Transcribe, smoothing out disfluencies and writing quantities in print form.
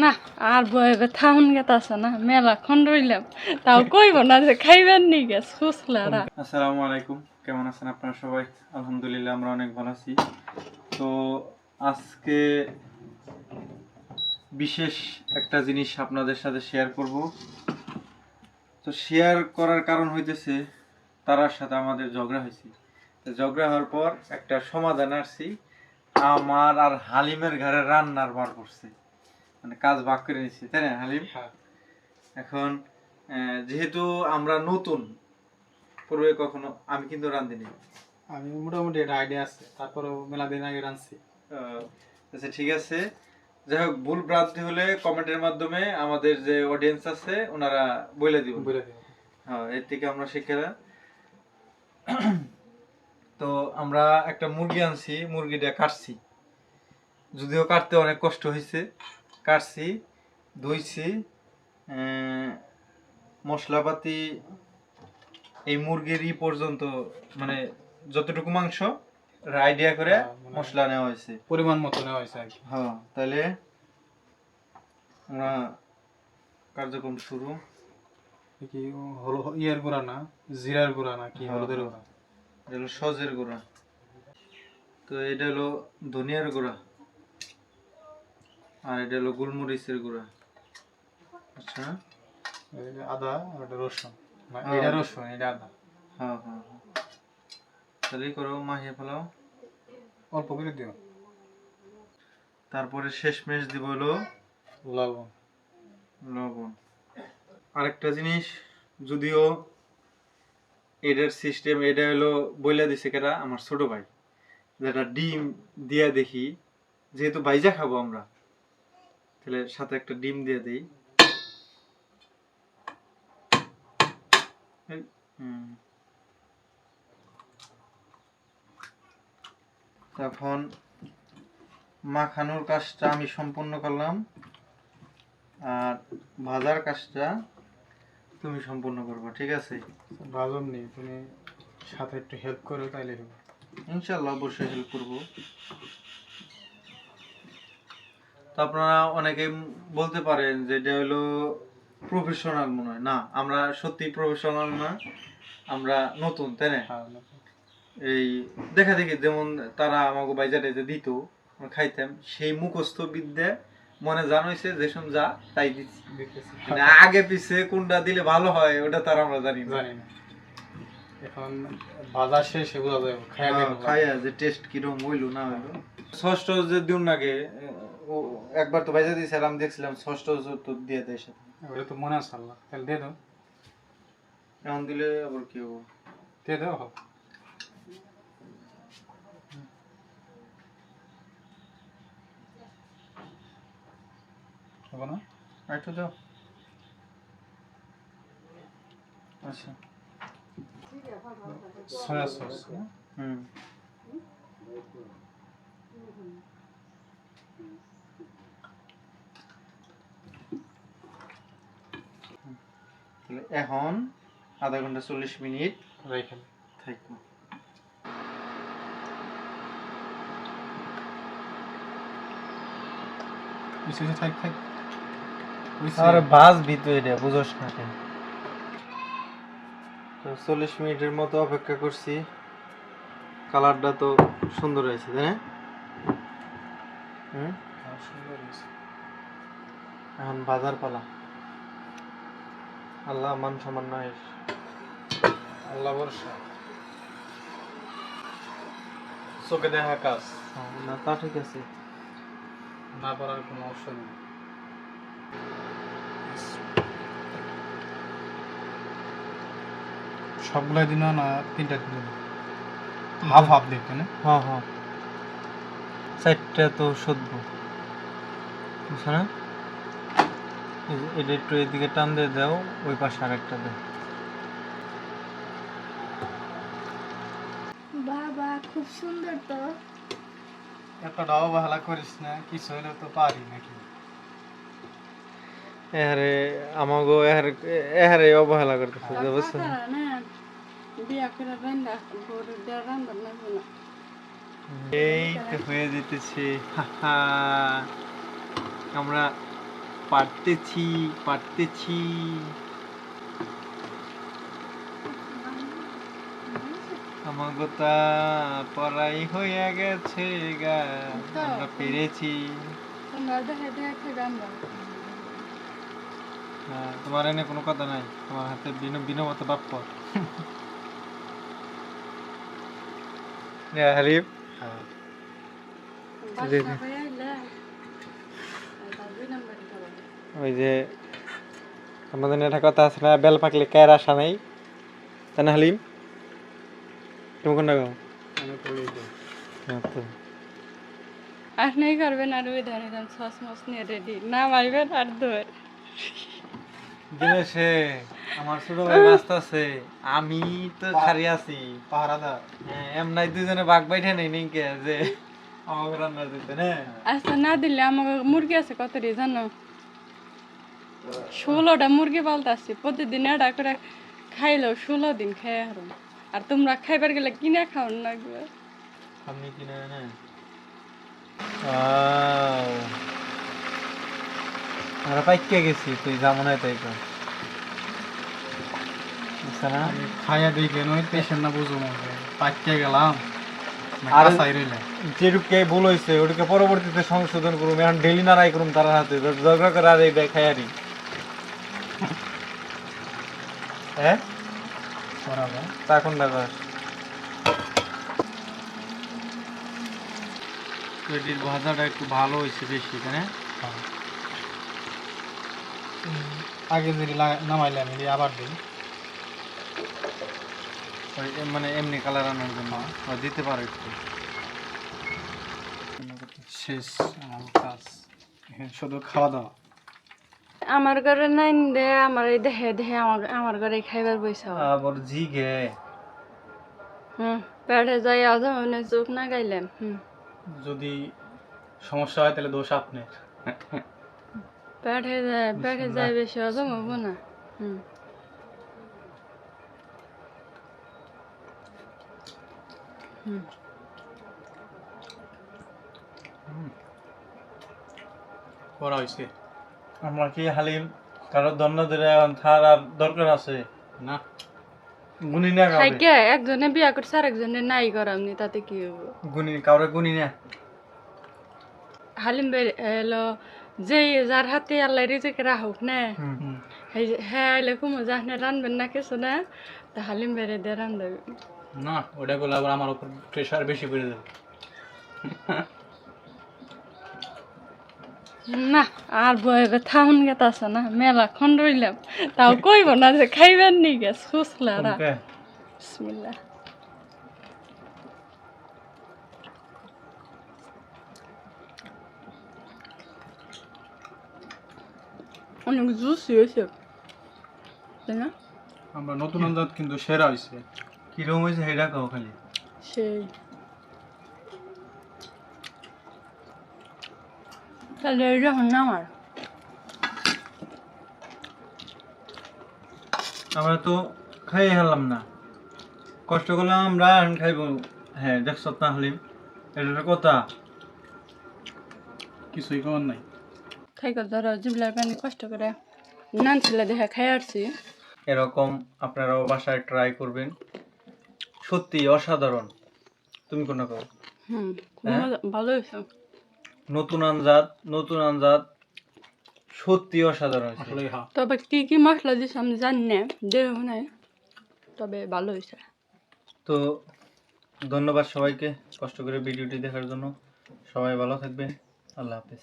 না আর বয়ে থাউন গেতাছে না মেলাক্ষণ রইলাম তাও কইব না যে খাইবার নি গেছ ফুসলারা। আসসালামু আলাইকুম, কেমন আছেন আপনারা সবাই? আলহামদুলিল্লাহ আমরা অনেক ভালো আছি। তো আজকে বিশেষ একটা জিনিস আপনাদের সাথে শেয়ার করব। তো শেয়ার করার কারণ হইতেছে তারার সাথে আমাদের ঝগড়া হয়েছে। তো ঝগড়া হওয়ার পর একটা সমাধান আসছি, আমার আর হালিমের ঘরে রান্নার বার করছে, মানে কাজ ভাগ করে নিচ্ছি, তাই না হালিম? এখন যেহেতু আমরা নতুন, পূর্বে কখনো আমি কিন্তু রাঁধিনি, আমি মোটামুটি একটা আইডিয়া আছে, তারপরেও মেলা দিন আগে রাঁধছি। আচ্ছা ঠিক আছে, যাই হোক ভুল ভ্রান্তি হলে কমেন্টের মাধ্যমে আমাদের যে অডিয়েন্স আছে ওনারা বলে দিব। হ্যাঁ, এর থেকে আমরা শিখেরা। তো আমরা একটা মুরগি আনছি, মুরগিটা কাটছি, যদিও কাটতে অনেক কষ্ট হয়েছে। কাটছি, ধুইছি, মশলাপাতি এই মুরগির পর্যন্ত, মানে যতটুকু মাংস আইডিয়া করে মশলা নেওয়া হয়েছে, পরিমাণ মতো নেওয়া হয়েছে আর কি। হ্যাঁ, তাহলে আমরা কার্যক্রম শুরু। কি হলো ইয়ের গুঁড়া না, জিরার গুঁড়া না কি হলুদের গুঁড়া? এটা হলো সজের গুঁড়া, তো এটা হলো ধনিয়ার গুঁড়া, আর এটা হলো গোলমরিচের গুঁড়া। আচ্ছা, আদা আর এটা রসুন, এটা রসুন এটা আদা। হ্যাঁ হ্যাঁ হ্যাঁ, তাহলে করো, মাখিয়ে ফেলাও, অল্প করে দিও। তারপরে শেষমেশ দিব হলো লবণ। লবণ। আরেকটা জিনিস, যদিও এটার সিস্টেম এটা হলো বইলা দিছে কেটা আমার ছোট ভাই, যেটা ডিম দিয়া দেখি, যেহেতু ভাইজা খাবো আমরা, তাহলে সাথে একটা ডিম দিয়ে দিই। এখন মাখানোর কাজটা আমি সম্পূর্ণ করলাম, আর ভাজার কাজটা তুমি সম্পূর্ণ করবে, ঠিক আছে? ভাজন নেই, তুমি সাথে একটু হেল্প করো তাইলে হবে। ইনশাল্লাহ অবশ্যই হেল্প করব। তো আপনারা অনেকেই বলতে পারেন যে এটা হলো প্রফেশনাল, মনে হয় না, আমরা সত্যি প্রফেশনাল না, আমরা নতুন, তাই না? এই দেখা দেখি, যেমন তারা আমাকে বাইজারে যে দিত আমরা খাইতাম, সেই মুখস্থ বিদ্যা মনে জানাইছে, যে শুন যা তাই দিচ্ছি, আগে পিছে কোনটা দিলে ভালো হয় ওটা তার আমরা জানি না। এখন ভাজা শেষে বোঝা যাবে, খাইয়া যে টেস্ট কিরকম হইলো না হইলো। ষষ্ঠ যে দিন আগে একবার তো বাইজা দিয়েছিলাম, দেখছিলাম ষষ্ঠ তো দিয়ে দেয় সাথে, ওটা তো মনে আছে আল্লাহ, তাহলে দিয়ে দাও। এখন দিলে আবার কি হবো? দিয়ে দাও, হবে না? একটু দাও। আচ্ছা, সয়া সস। হুম, এখন আধা ঘন্টা 40 মিনিট রাইখেন থাকবো। থাক থাক। আরে ভাজবি তো, এটা বুঝোস না কেন? তো 40 মিনিটের মতো অপেক্ষা করছি, কালারটা তো সুন্দর হয়েছে, তাই না? এখন বাজার পালা। আল্লাহ মান সম্মান নাই, আল্লাহ ভরসা, চোখে দেখা কাজ না, তা ঠিক আছে, না পারার কোনো অপশন নেই। সবগুলাই দিন না, তিনটা দিন হাফ হাফ দেখবে না? হ্যাঁ হ্যাঁ, 4টা তো সদ্য, বুঝছো না? এটা একটু এদিকে টান দিয়ে দাও, ওই পাশে আরেকটা দাও। বাবা খুব সুন্দর তো। একটা ডাবা বাহালা করিস না, কিছু হলে তো পারি নাকি? এহারে আমাগো এহারে অবহেলা করতেছে, বুঝছো? বিয়া করে রান্না গরু দিয়ে রান্না লাগবে না। এই তো হয়ে যেতেছে, আমরা পারতেছি পারতেছি। আমার কথা পড়াই হয়ে গেছে গা, আমরা পেরেছি। তোমরা দেখে দেখে খাইবে আমরা। হ্যাঁ, তোমার এনে কোনো কথা নাই, তোমার হাতে বিনমত প্রাপ্য। হারিফ বাসনা পাইয়া আইলে, আর তার 2 নাম্বারই খাবো। ওই যে আমাদের একটা কথা আছে না, বেল পাকলে কায়ের আশা নাই, তাই না হালিম? তুমি কোনটা গাও? আপনি করবেন আর ওই ধানে ধান সস মস নিয়ে রেডি নামাইবেন আর দৌড়। দিনেশে আমার ছোট ভাই ব্যস্ত আছে, আমি তো খারি আছি পাহারাদার। হ্যাঁ, এমনাই দুজনে বাঘ বাইঠে নেই নিকে যে আমাকে রান্না দিতে না। আচ্ছা না দিলে আমাকে মুরগি আছে কতটি জানো? 16টা মুরগি পালতাছি, প্রতিদিন এটা করে খাইলেও 16 দিন খাই হারুম। আর তোমরা খাইবার গেলে কিনে খাও না গো। আমি কিনা না আমরা পাইকে গেছি, তুই যাবো না তাই কর বুঝছে না। আমি খাইয়া দেখে নই পেশেন্ট না বুঝো না পাইতে গেলাম আর আর সাই রইলে যেটুকে ভুল হয়েছে ওটাকে পরবর্তীতে সংশোধন করুম, এখন ডেলি নারাই করুম তার হাতে ঝগড়া করে আর এই খাইয়ারি। হ্যাঁ করাবে। তা কোন ব্যাপার? পেটির ভাজাটা একটু ভালো হয়েছে বেশি, তাই না? আগে যদি নামাইলে আমি আবার দিই। ওই মানে এমনি কালার আনার জন্য দিতে পারো একটু। শেষ আমার কাজ, এখন শুধু খাওয়া দাওয়া। আমার ঘরে নাই দে, আমার এই দেহে দেহে আমার ঘরে খাইবার বইসা। আবার জি গে পেটে যাই আজ মানে চোখ না গাইলাম। যদি সমস্যা হয় তাহলে দোষ আপনার। পেটে যাই বেশি হজম হবো না। করা হয়েছে আমরা কি হালিম কারো দন্ন ধরে এখন থার আর দরকার আছে না। গুনি না কাউরে, খাইকে একজনে বিয়া করছে আর একজনে নাই করামনি, তাতে কি হবো? গুনি কাউরে গুনি না। হালিম এলো যে যার হাতে আল্লাহ রিজিক রাহুক না, হ্যাঁ আইলে কুমো যাহনে রানবেন না কিছু না, তা হালিম বেড়ে দিয়ে রান্ধবে না ওটা করলে আবার আমার উপর প্রেশার বেশি করে দেবে। না। আর বয়ে থাউন গেত আছে না, মেলা খন্ড রইলাম, তাও কইব না যে খাইবেন নি গেছ ফুসলারা। কোনকে? বিসমিল্লাহ। অনেক জুসি হয়েছে, তাই না? আমরা নতুন আন্দাজ কিন্তু সেরা হয়েছে। কিরকম হয়েছে হেডা কাও খালি সেই তাহলে এটা হন না আমার। আমরা তো খাই হারলাম না, কষ্ট করলাম আমরা এখন খাইব। হ্যাঁ দেখছ না হালিম, এটা কথা কিছুই করার নাই। খাই করে ধরো জিবলার পানি কষ্ট করে নান ছেলে দেখে খাই আসছি। এরকম আপনারাও বাসায় ট্রাই করবেন, সত্যি অসাধারণ। তুমি কোনটা কও? খুব ভালো হয়েছে। নতুন আনজাদ সত্যি অসাধারণ হয়েছে। আসলে হ্যাঁ তবে কি কি মশলা দিছে আমি জানি না, দেহ নাই, তবে ভালো হয়েছে। তো ধন্যবাদ সবাইকে কষ্ট করে ভিডিওটি দেখার জন্য। সবাই ভালো থাকবেন, আল্লাহ হাফেজ।